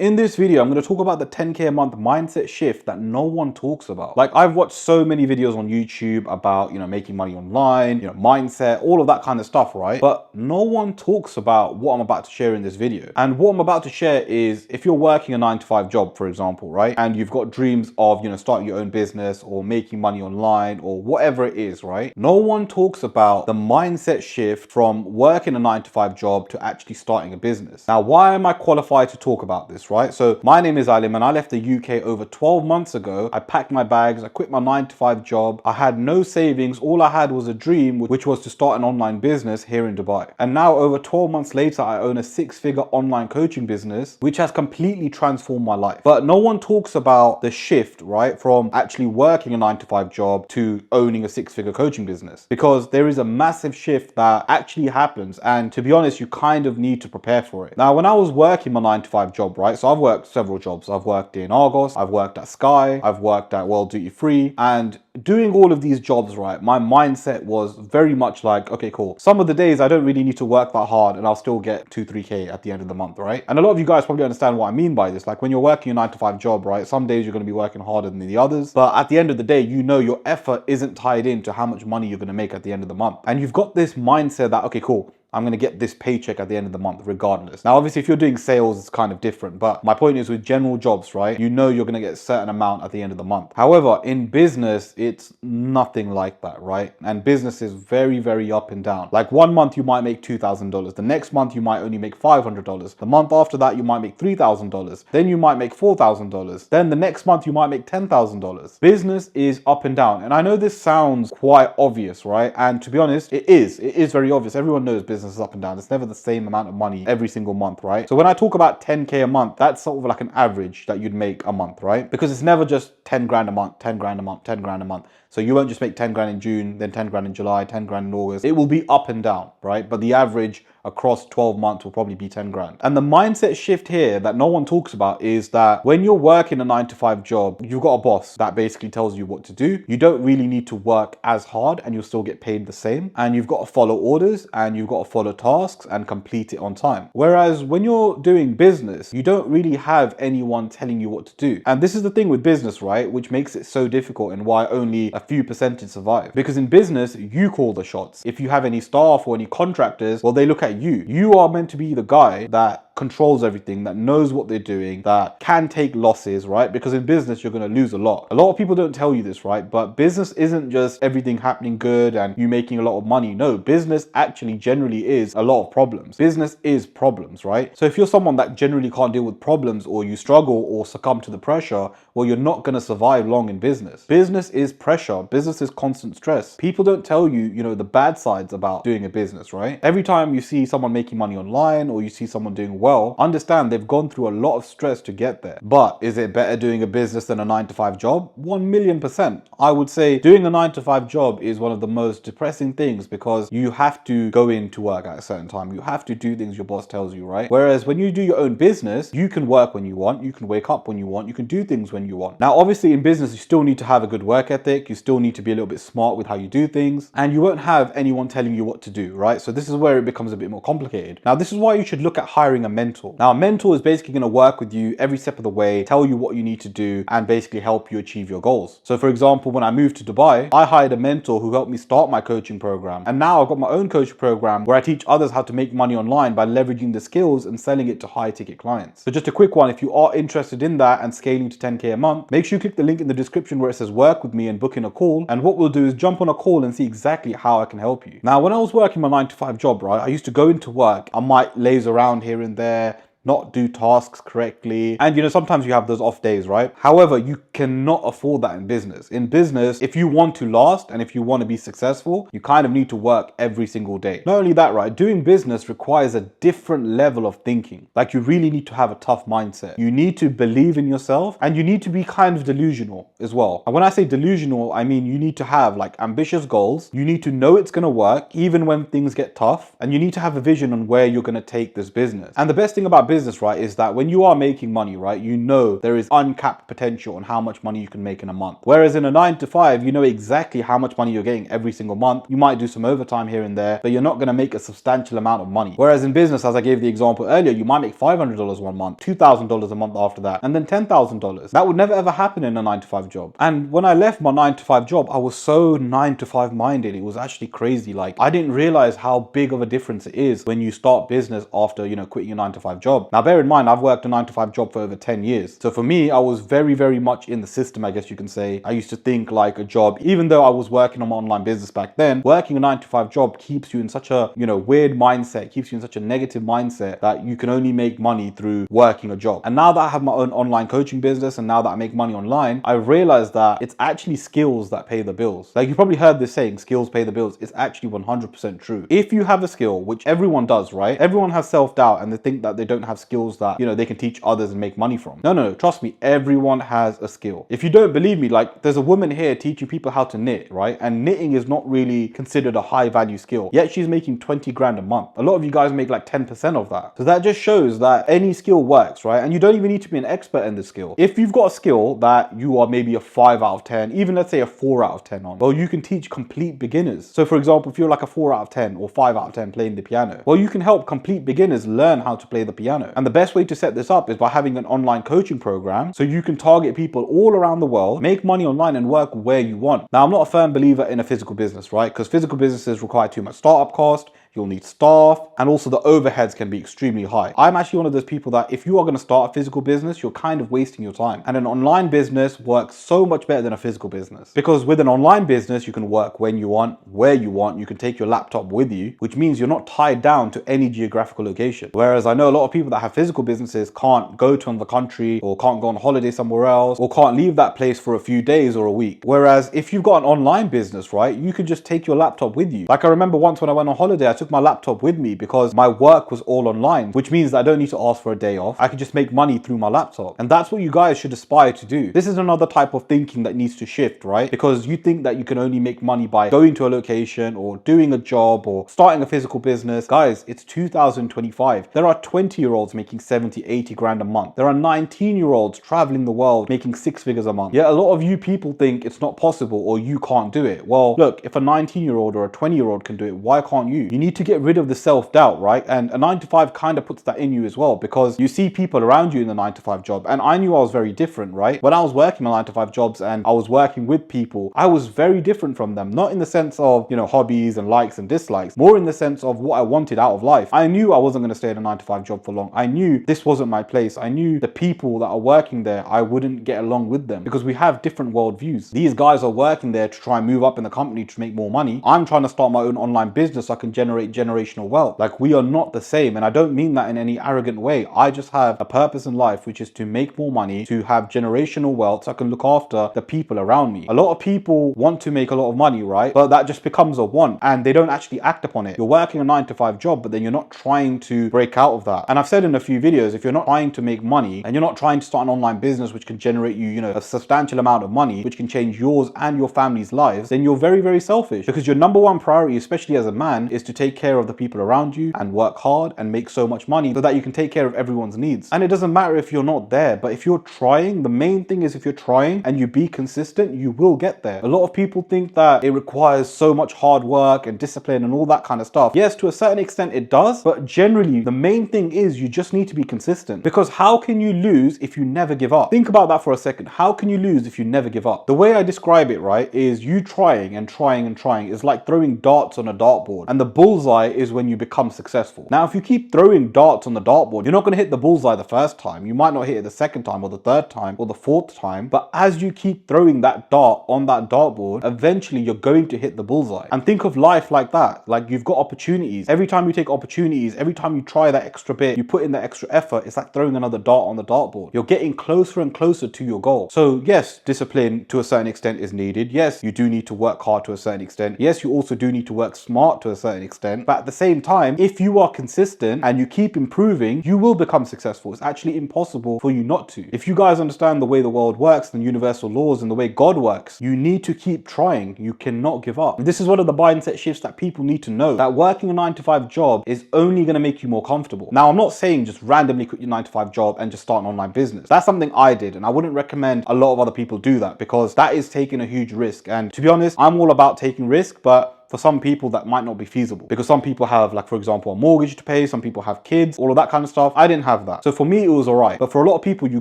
In this video, I'm going to talk about the 10K a month mindset shift that no one talks about. Like, I've watched so many videos on YouTube about, making money online, mindset, all of that kind of stuff, right? But no one talks about what I'm about to share in this video. And what I'm about to share is, if you're working a 9-to-5 job, for example, right? And you've got dreams of, starting your own business or making money online or whatever it is, right? No one talks about the mindset shift from working a 9-to-5 job to actually starting a business. Now, why am I qualified to talk about this, right? So my name is Alim and I left the UK over 12 months ago. I packed my bags, I quit my 9-to-5 job. I had no savings. All I had was a dream, which was to start an online business here in Dubai. And now over 12 months later, I own a 6-figure online coaching business, which has completely transformed my life. But no one talks about the shift, right? From actually working a 9-to-5 job to owning a 6-figure coaching business, because there is a massive shift that actually happens. And to be honest, you kind of need to prepare for it. Now, when I was working my 9-to-5 job, right? So I've worked several jobs. I've worked in Argos, I've worked at Sky, I've worked at World Duty Free, and doing all of these jobs, right, my mindset was very much like, okay, cool. Some of the days I don't really need to work that hard and I'll still get 2-3K at the end of the month, right? And a lot of you guys probably understand what I mean by this. Like, when you're working a 9-to-5 job, right, some days you're going to be working harder than the others, but at the end of the day, your effort isn't tied into how much money you're going to make at the end of the month. And you've got this mindset that, okay, cool, I'm going to get this paycheck at the end of the month regardless. Now, obviously, if you're doing sales, it's kind of different. But my point is, with general jobs, right, you're going to get a certain amount at the end of the month. However, in business, it's nothing like that, right? And business is very, very up and down. Like, one month you might make $2,000. The next month you might only make $500. The month after that, you might make $3,000. Then you might make $4,000. Then the next month you might make $10,000. Business is up and down. And I know this sounds quite obvious, right? And to be honest, it is very obvious. Everyone knows business is up and down. It's never the same amount of money every single month, right? So when I talk about 10K a month, that's sort of like an average that you'd make a month, right? Because it's never just 10 grand a month, 10 grand a month, 10 grand a month. So you won't just make 10 grand in June, then 10 grand in July, 10 grand in August. It will be up and down, right? But the average across 12 months will probably be 10 grand. And the mindset shift here that no one talks about is that when you're working a 9-to-5 job, you've got a boss that basically tells you what to do. You don't really need to work as hard and you'll still get paid the same. And you've got to follow orders and you've got to follow tasks and complete it on time. Whereas when you're doing business, you don't really have anyone telling you what to do. And this is the thing with business, right? Which makes it so difficult and why only a few percentage survive. Because in business, you call the shots. If you have any staff or any contractors, well, they look at you. You are meant to be the guy that controls everything, that knows what they're doing, that can take losses, right? Because in business, you're going to lose a lot. A lot of people don't tell you this, right? But business isn't just everything happening good and you making a lot of money. No, business actually generally is a lot of problems. Business is problems, right? So if you're someone that generally can't deal with problems, or you struggle or succumb to the pressure, well, you're not going to survive long in business. Business is pressure. Business is constant stress. People don't tell you, the bad sides about doing a business, right? Every time you see someone making money online or you see someone doing well, understand they've gone through a lot of stress to get there. But is it better doing a business than a 9-to-5 job? 1,000,000%. I would say doing a 9-to-5 job is one of the most depressing things, because you have to go into work at a certain time. You have to do things your boss tells you, right? Whereas when you do your own business, you can work when you want, you can wake up when you want, you can do things when you want. Now, obviously in business, you still need to have a good work ethic. You still need to be a little bit smart with how you do things, and you won't have anyone telling you what to do, right? So this is where it becomes a bit more complicated. Now, this is why you should look at hiring a mentor. Now, a mentor is basically going to work with you every step of the way, tell you what you need to do, and basically help you achieve your goals. So for example, when I moved to Dubai, I hired a mentor who helped me start my coaching program. And now I've got my own coaching program where I teach others how to make money online by leveraging the skills and selling it to high ticket clients. So just a quick one, if you are interested in that and scaling to 10K a month, make sure you click the link in the description where it says work with me and book in a call. And what we'll do is jump on a call and see exactly how I can help you. Now, when I was working my 9-to-5 job, right, I used to go into work, I might laze around here and there, not do tasks correctly. And sometimes you have those off days, right? However, you cannot afford that in business. In business, if you want to last and if you want to be successful, you kind of need to work every single day. Not only that, right? Doing business requires a different level of thinking. Like, you really need to have a tough mindset. You need to believe in yourself, and you need to be kind of delusional as well. And when I say delusional, I mean you need to have like ambitious goals. You need to know it's going to work even when things get tough, and you need to have a vision on where you're going to take this business. And the best thing about business business, right, is that when you are making money, right, you know there is uncapped potential on how much money you can make in a month. Whereas in a 9 to 5, you know exactly how much money you're getting every single month. You might do some overtime here and there, but you're not going to make a substantial amount of money. Whereas in business, as I gave the example earlier, you might make $500 one month, $2,000 a month after that, and then $10,000. That would never ever happen in a 9 to 5 job. And when I left my 9 to 5 job, I was so 9 to 5 minded. It was actually crazy. Like, I didn't realize how big of a difference it is when you start business after, you know, quitting your 9 to 5 job. Now, bear in mind, I've worked a 9 to 5 job for over 10 years. So for me, I was very, very much in the system, I guess you can say. I used to think like a job, even though I was working on my online business back then, working a 9 to 5 job keeps you in such a, you know, weird mindset, keeps you in such a negative mindset that you can only make money through working a job. And now that I have my own online coaching business and now that I make money online, I realized that it's actually skills that pay the bills. Like, you probably heard this saying, skills pay the bills. It's actually 100% true. If you have a skill, which everyone does, right? Everyone has self-doubt and they think that they don't have skills that, you know, they can teach others and make money from. No, trust me, everyone has a skill. If you don't believe me, like, there's a woman here teaching people how to knit, right? And knitting is not really considered a high value skill, yet she's making 20 grand a month. A lot of you guys make like 10% of that. So that just shows that any skill works, right? And you don't even need to be an expert in this skill. If you've got a skill that you are maybe a 5 out of 10, even let's say a 4 out of 10 on, well, you can teach complete beginners. So for example, if you're like a 4 out of 10 or 5 out of 10 playing the piano, well, you can help complete beginners learn how to play the piano. And the best way to set this up is by having an online coaching program, so you can target people all around the world, make money online and work where you want. Now, I'm not a firm believer in a physical business, right? Because physical businesses require too much startup cost. You'll need staff, and also the overheads can be extremely high. I'm actually one of those people that if you are going to start a physical business, you're kind of wasting your time. And an online business works so much better than a physical business. Because with an online business, you can work when you want, where you want. You can take your laptop with you, which means you're not tied down to any geographical location. Whereas I know a lot of people that have physical businesses can't go to another country, or can't go on holiday somewhere else, or can't leave that place for a few days or a week. Whereas if you've got an online business, right, you can just take your laptop with you. Like, I remember once when I went on holiday, I took my laptop with me because my work was all online, which means that I don't need to ask for a day off. I can just make money through my laptop. And that's what you guys should aspire to do. This is another type of thinking that needs to shift, right? Because you think that you can only make money by going to a location or doing a job or starting a physical business. Guys, it's 2025. There are 20-year-olds making 70, 80 grand a month. There are 19-year-olds traveling the world making 6 figures a month. Yet a lot of you people think it's not possible or you can't do it. Well, look, if a 19-year-old or a 20-year-old can do it, why can't you? You need to get rid of the self-doubt, right? And a 9 to 5 kind of puts that in you as well, because you see people around you in the 9 to 5 job. And I knew I was very different, right? When I was working my 9 to 5 jobs and I was working with people, I was very different from them. Not in the sense of, you know, hobbies and likes and dislikes, more in the sense of what I wanted out of life. I knew I wasn't going to stay in a 9 to 5 job for long. I knew this wasn't my place. I knew the people that are working there, I wouldn't get along with them because we have different worldviews. These guys are working there to try and move up in the company to make more money. I'm trying to start my own online business so I can generate generational wealth. Like, we are not the same, and I don't mean that in any arrogant way. I just have a purpose in life, which is to make more money, to have generational wealth so I can look after the people around me. A lot of people want to make a lot of money, right? But that just becomes a want and they don't actually act upon it. You're working a 9 to 5 job, but then you're not trying to break out of that. And I've said in a few videos, if you're not trying to make money and you're not trying to start an online business which can generate you, you know, a substantial amount of money, which can change yours and your family's lives, then you're very, very selfish, because your number one priority, especially as a man, is to take care of the people around you and work hard and make so much money so that you can take care of everyone's needs. And it doesn't matter if you're not there, but if you're trying, the main thing is if you're trying and you be consistent, you will get there. A lot of people think that it requires so much hard work and discipline and all that kind of stuff. Yes, to a certain extent it does, but generally the main thing is you just need to be consistent, because how can you lose if you never give up? Think about that for a second. How can you lose if you never give up? The way I describe it, right, is you trying and trying and trying is like throwing darts on a dartboard, and the bullseye is when you become successful. Now, if you keep throwing darts on the dartboard, you're not going to hit the bullseye the first time. You might not hit it the second time or the third time or the fourth time, but as you keep throwing that dart on that dartboard, eventually you're going to hit the bullseye. And think of life like that. Like, you've got opportunities. Every time you take opportunities, every time you try that extra bit, you put in that extra effort, it's like throwing another dart on the dartboard. You're getting closer and closer to your goal. So yes, discipline to a certain extent is needed. Yes, you do need to work hard to a certain extent. Yes, you also do need to work smart to a certain extent. content, but at the same time, if you are consistent and you keep improving, you will become successful. It's actually impossible for you not to. If you guys understand the way the world works, the universal laws, and the way God works, you need to keep trying. You cannot give up. And this is one of the mindset shifts that people need to know, that working a 9-to-5 job is only going to make you more comfortable. Now, I'm not saying just randomly quit your 9-to-5 job and just start an online business. That's something I did, and I wouldn't recommend a lot of other people do that, because that is taking a huge risk. And to be honest, I'm all about taking risk, but for some people that might not be feasible, because some people have, like, for example, a mortgage to pay, some people have kids, all of that kind of stuff. I didn't have that. So for me, it was all right. But for a lot of people, you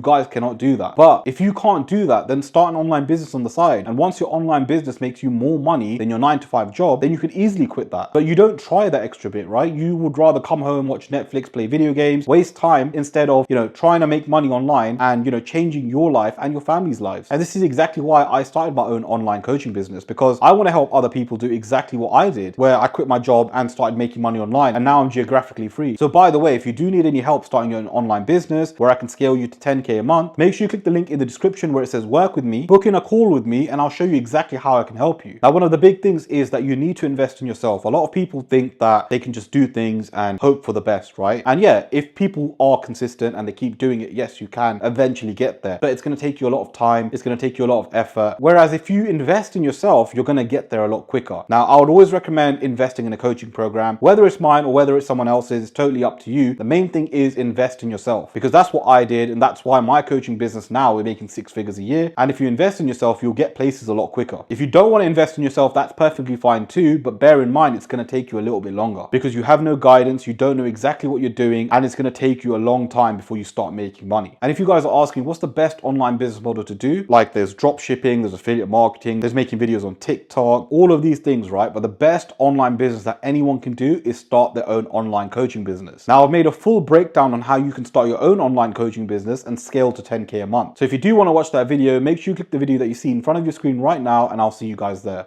guys cannot do that. But if you can't do that, then start an online business on the side. And once your online business makes you more money than your 9-to-5 job, then you could easily quit that. But you don't try that extra bit, right? You would rather come home, watch Netflix, play video games, waste time, instead of, trying to make money online and, changing your life and your family's lives. And this is exactly why I started my own online coaching business, because I want to help other people do exactly what I did, where I quit my job and started making money online, and now I'm geographically free. So by the way, if you do need any help starting your own online business where I can scale you to 10K a month, make sure you click the link in the description where it says work with me, book in a call with me, and I'll show you exactly how I can help you. Now, one of the big things is that you need to invest in yourself. A lot of people think that they can just do things and hope for the best, right? And yeah, if people are consistent and they keep doing it, yes, you can eventually get there, but it's going to take you a lot of time. It's going to take you a lot of effort. Whereas if you invest in yourself, you're going to get there a lot quicker. Now, I would always recommend investing in a coaching program, whether it's mine or whether it's someone else's, it's totally up to you. The main thing is invest in yourself, because that's what I did, and that's why my coaching business now, we're making 6 figures a year. And if you invest in yourself, you'll get places a lot quicker. If you don't want to invest in yourself, that's perfectly fine too, but bear in mind, it's going to take you a little bit longer, because you have no guidance, you don't know exactly what you're doing, and it's going to take you a long time before you start making money. And if you guys are asking what's the best online business model to do, like, there's drop shipping, there's affiliate marketing, there's making videos on TikTok, all of these things, right? But the best online business that anyone can do is start their own online coaching business. Now, I've made a full breakdown on how you can start your own online coaching business and scale to 10K a month. So if you do want to watch that video, make sure you click the video that you see in front of your screen right now, and I'll see you guys there.